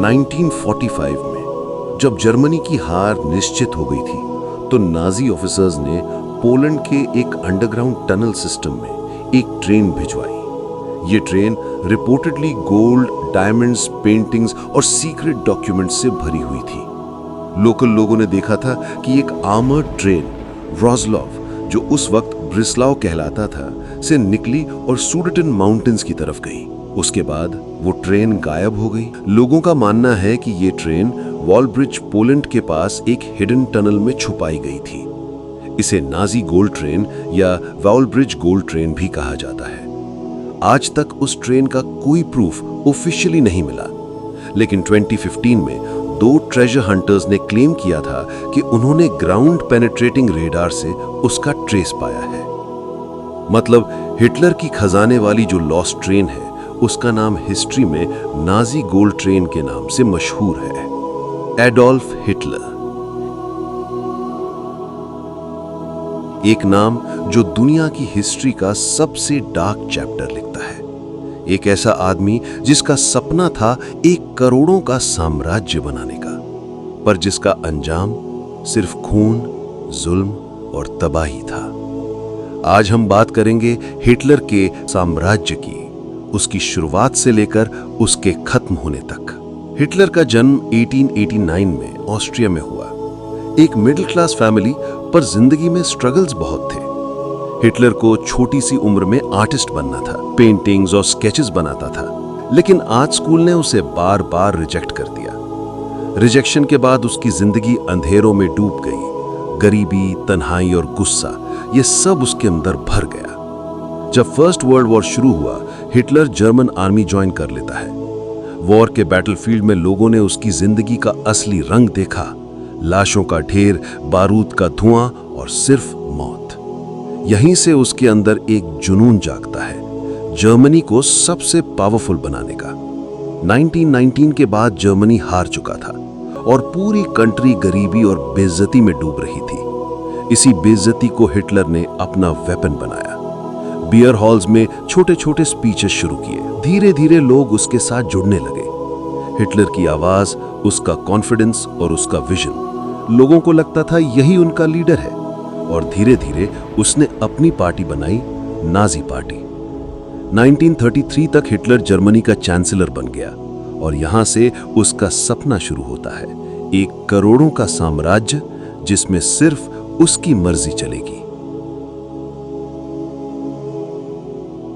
1945 में जब जर्मनी की हार निश्चित हो गई थी तो नाजी ऑफिसर्स ने पोलैंड के एक अंडरग्राउंड टनल सिस्टम में एक ट्रेन भिजवाई। ये train reportedly gold, diamonds, paintings और सीक्रेट डॉक्यूमेंट्स से भरी हुई थी। लोकल लोगों ने देखा था कि एक आर्मर्ड ट्रेन रोजलॉव, जो उस वक्त ब्रिस्लाव कहलाता था, से निकली और सुडेटन माउंटेन्स की तरफ गई। उसके बाद वो ट्रेन गायब हो गई। लोगों का मानना है कि ये ट्रेन वॉलब्रिज, पोलैंड के पास एक हिडन टनल में छुपाई गई थी। इसे नाजी गोल्ड ट्रेन या वॉलब्रिज गोल्ड ट्रेन भी कहा जाता है। आज तक उस ट्रेन का कोई प्रूफ ऑफिशियली नहीं मिला, लेकिन 2015 में 2 ट्रेजर हंटर्स ने क्लेम किया था कि उन्होंने ग्राउंड पेनिट्रेटिंग रेडार से उसका ट्रेस पाया है। मतलब हिटलर की खजाने वाली जो लॉस्ट ट्रेन है, उसका नाम हिस्ट्री में नाजी गोल्ड ट्रेन के नाम से मशहूर है, एडोल्फ हिटलर। एक नाम जो दुनिया की हिस्ट्री का सबसे डार्क चैप्टर लिखता है। एक ऐसा आदमी जिसका सपना था 1 करोड़ों का साम्राज्य बनाने का, पर जिसका अंजाम सिर्फ खून, जुल्म और तबाही था। आज हम बात करेंगे हिटलर के साम्राज्य की, उसकी शुरुआत से लेकर उसके खत्म होने तक। हिटलर का जन्म 1889 में ऑस्ट्रिया में हुआ। एक मिडिल क्लास फैमिली, पर जिंदगी में स्ट्रगल्स बहुत थे। हिटलर को छोटी सी उम्र में आर्टिस्ट बनना था, पेंटिंग्स और स्केचेस बनाता था, लेकिन आर्ट स्कूल ने उसे बार बार रिजेक्ट कर दिया। रिजेक्शन के बाद उसकी जिंदगी अंधेरों में डूब गई। गरीबी, तन्हाई और गुस्सा, ये सब उसके अंदर भर गया। जब फर्स्ट वर्ल्ड वॉर शुरू हुआ, हिटलर जर्मन आर्मी ज्वाइन कर लेता है। वॉर के बैटलफील्ड में लोगों ने उसकी जिंदगी का असली रंग देखा, लाशों का ढेर, बारूद का धुआं और सिर्फ मौत। यहीं से उसके अंदर एक जुनून जागता है, जर्मनी को सबसे पावरफुल बनाने का। 1919 के बाद जर्मनी हार चुका था और पूरी कंट्री गरीबी और बेइज्जती में डूब रही थी। इसी बेइज्जती को हिटलर ने अपना वेपन बनाया। बियर हॉल्स में छोटे छोटे स्पीचेस शुरू किए। धीरे धीरे लोग उसके साथ जुड़ने लगे। हिटलर की आवाज, उसका कॉन्फिडेंस और उसका विजन, लोगों को लगता था यही उनका लीडर है। और धीरे धीरे उसने अपनी पार्टी बनाई, नाजी पार्टी। 1933 तक हिटलर जर्मनी का चांसलर बन गया और यहां से उसका सपना शुरू होता है, 1 करोड़ों का साम्राज्य जिसमें सिर्फ उसकी मर्जी चलेगी।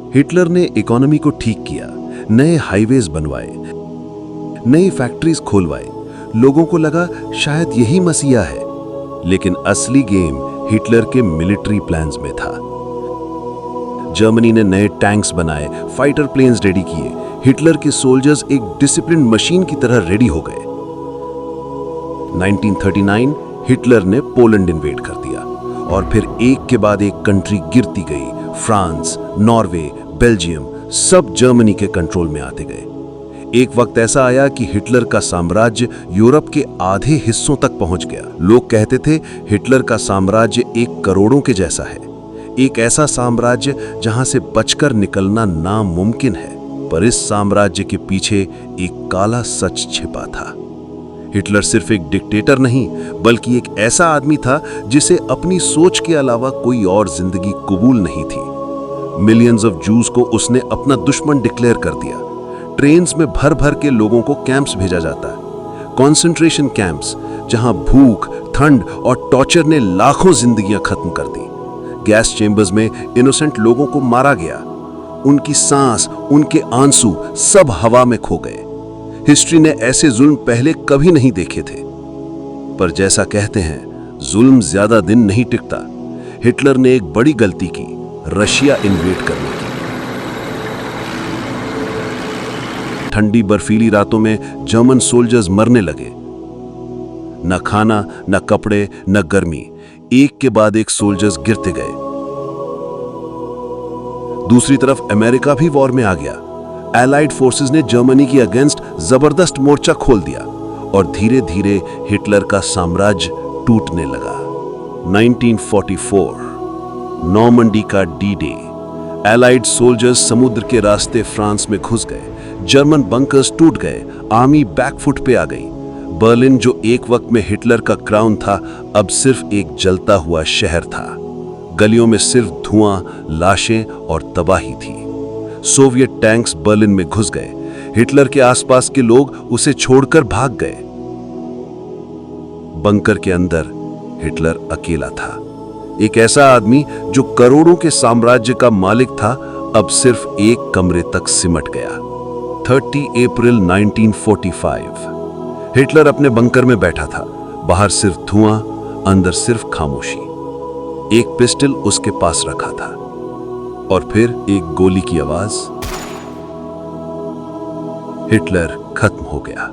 हिटलर ने इकोनॉमी को ठीक किया, नए हाईवेज बनवाए, नई फैक्ट्रीज खोलवाए। लोगों को लगा शायद यही मसीहा है, लेकिन असली गेम हिटलर के मिलिट्री प्लान्स में था। जर्मनी ने नए टैंक्स बनाए, फाइटर प्लेन्स रेडी किए। हिटलर के सोल्जर्स एक डिसिप्लिन मशीन की तरह रेडी हो गए। 1939 हिटलर ने पोलैंड इन्वेड कर दिया और फिर एक के बाद एक कंट्री गिरती गई। फ्रांस, नॉर्वे, बेल्जियम, सब जर्मनी के कंट्रोल में आते गए। एक वक्त ऐसा आया कि हिटलर का साम्राज्य यूरोप के आधे हिस्सों तक पहुंच गया। लोग कहते थे हिटलर का साम्राज्य 1 करोड़ों के जैसा है, एक ऐसा साम्राज्य जहां से बचकर निकलना नामुमकिन है। पर इस साम्राज्य के पीछे एक काला सच छिपा था। हिटलर सिर्फ एक डिक्टेटर नहीं, बल्कि एक ऐसा आदमी था जिसे अपनी सोच के अलावा कोई और जिंदगी कबूल नहीं थी। मिलियंस ऑफ जूस को उसने अपना दुश्मन डिक्लेयर कर दिया। ट्रेन्स में भर भर के लोगों को कैंप्स भेजा जाता है, कॉन्सेंट्रेशन कैंप्स, जहां भूख, ठंड और टॉर्चर ने लाखों जिंदगियां खत्म कर दी। गैस चेंबर्स में इनोसेंट लोगों को मारा गया। उनकी सांस, उनके आंसू सब हवा में खो गए। हिस्ट्री ने ऐसे जुल्म पहले कभी नहीं देखे थे। पर जैसा कहते हैं, जुल्म ज्यादा दिन नहीं टिकता। हिटलर ने एक बड़ी गलती की, रशिया इन्वेड करने की। ठंडी बर्फीली रातों में जर्मन सोल्जर्स मरने लगे। न खाना, न कपड़े, न गर्मी, एक के बाद एक सोल्जर्स गिरते गए। दूसरी तरफ अमेरिका भी वॉर में आ गया। एलाइड फोर्सेस ने जर्मनी के अगेंस्ट जबरदस्त मोर्चा खोल दिया और धीरे धीरे हिटलर का साम्राज्य टूटने लगा। 1944 नॉर्मंडी का डी डे। एलाइड सोल्जर्स समुद्र के रास्ते फ्रांस में घुस गए। जर्मन बंकर्स टूट गए, आर्मी बैकफुट पे आ गई। बर्लिन, जो एक वक्त में हिटलर का क्राउन था, अब सिर्फ एक जलता हुआ शहर था। गलियों में सिर्फ धुआं, लाशें और तबाही थी। सोवियत टैंक्स बर्लिन में घुस गए। हिटलर के आसपास के लोग उसे छोड़कर भाग गए। बंकर के अंदर हिटलर अकेला था। एक ऐसा आदमी जो करोड़ों के साम्राज्य का मालिक था, अब सिर्फ एक कमरे तक सिमट गया। 30 अप्रैल 1945। हिटलर अपने बंकर में बैठा था। बाहर सिर्फ धुआं, अंदर सिर्फ खामोशी। एक पिस्टल उसके पास रखा था और फिर एक गोली की आवाज। हिटलर खत्म हो गया।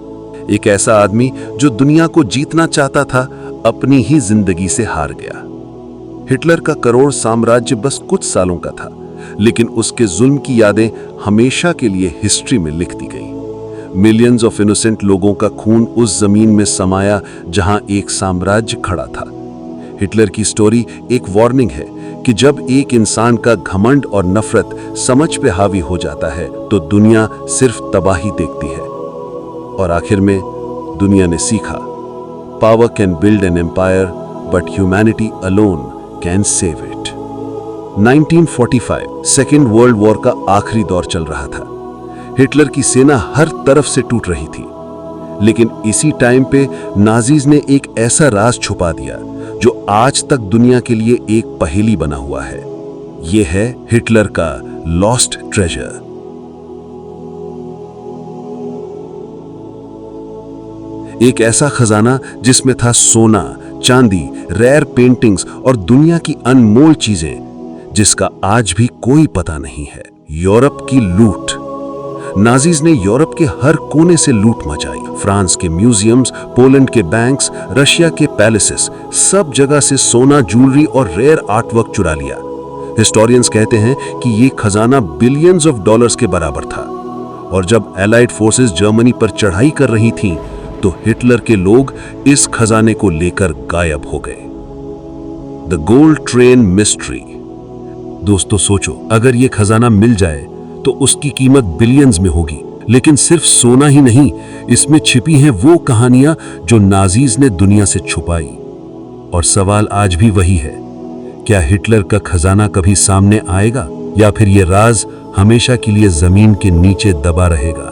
एक ऐसा आदमी जो दुनिया को जीतना चाहता था, अपनी ही जिंदगी से हार गया। हिटलर का करोड़ साम्राज्य बस कुछ सालों का था, लेकिन उसके जुल्म की यादें हमेशा के लिए हिस्ट्री में लिख दी गई। मिलियंस ऑफ इनोसेंट लोगों का खून उस जमीन में समाया जहां एक साम्राज्य खड़ा था। हिटलर की स्टोरी एक वार्निंग है कि जब एक इंसान का घमंड और नफरत समझ पे हावी हो जाता है तो दुनिया सिर्फ तबाही देखती है। और आखिर में दुनिया ने सीखा, power can build an empire but humanity alone can save it. 1945 second world war का आखिरी दौर चल रहा था। हिटलर की सेना हर तरफ से टूट रही थी, लेकिन इसी टाइम पे नाजीज ने एक ऐसा राज छुपा दिया जो आज तक दुनिया के लिए एक पहेली बना हुआ है। यह है हिटलर का लॉस्ट ट्रेजर। एक ऐसा खजाना जिसमें था सोना, चांदी, रेयर पेंटिंग्स और दुनिया की अनमोल चीजें जिसका आज भी कोई पता नहीं है। यूरोप की लूट। नाजीज ने यूरोप के हर कोने से लूट मचाई। फ्रांस के म्यूजियम्स, पोलैंड के बैंक्स, रशिया के पैलेसेस, सब जगह से सोना, ज्वेलरी और रेयर आर्टवर्क चुरा लिया। हिस्टोरियंस कहते हैं कि ये खजाना बिलियंस ऑफ डॉलर्स के बराबर था। और जब एलाइड फोर्सेस जर्मनी पर चढ़ाई कर रही थीं, तो हिटलर के लोग इस खजाने को लेकर गायब हो गए। The gold train mystery. दोस्तों सोचो, अगर यह खजाना मिल जाए तो उसकी कीमत बिलियंस में होगी। लेकिन सिर्फ सोना ही नहीं, इसमें छिपी हैं वो कहानियां जो नाजीज ने दुनिया से छुपाई। और सवाल आज भी वही है, क्या हिटलर का खजाना कभी सामने आएगा या फिर यह राज हमेशा के लिए जमीन के नीचे दबा रहेगा?